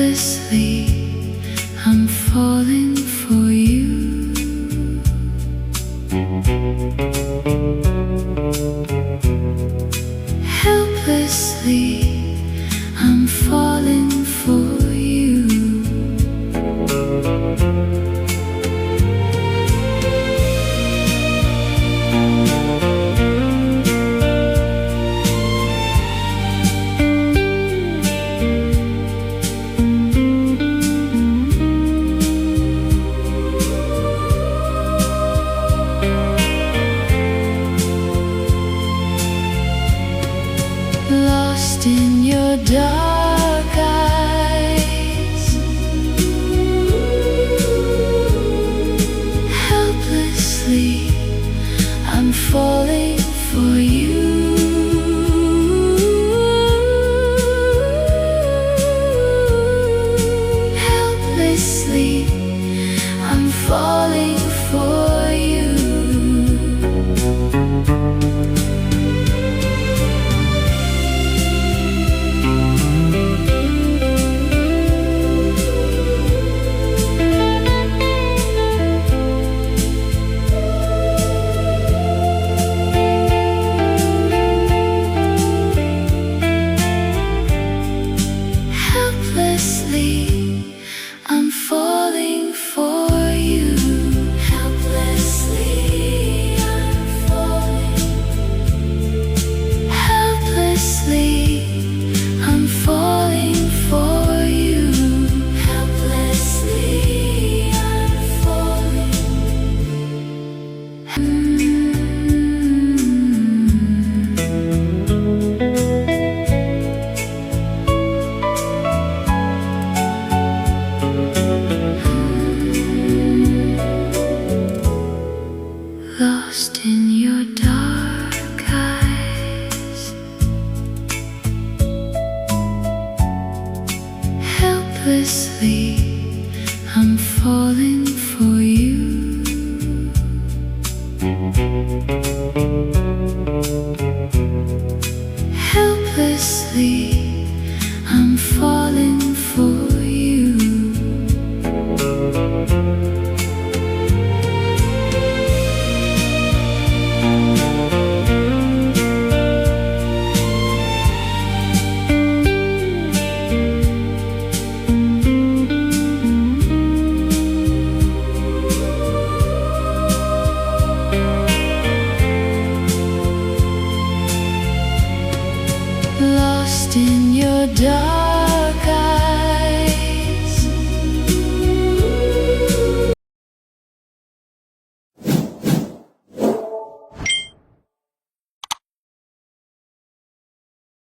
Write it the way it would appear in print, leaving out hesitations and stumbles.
Helplessly, I'm falling for you. Helplessly, I'm falling for you. Lost in your dark eyes, helplessly, I'm falling for you. Helplessly, I'm falling for you. Helplessly, I'm falling for you. Helplessly, I'm falling. Helplessly, I'm falling for you. Helplessly, I'm falling. Lost in your dark eyes, helplessly, I'm falling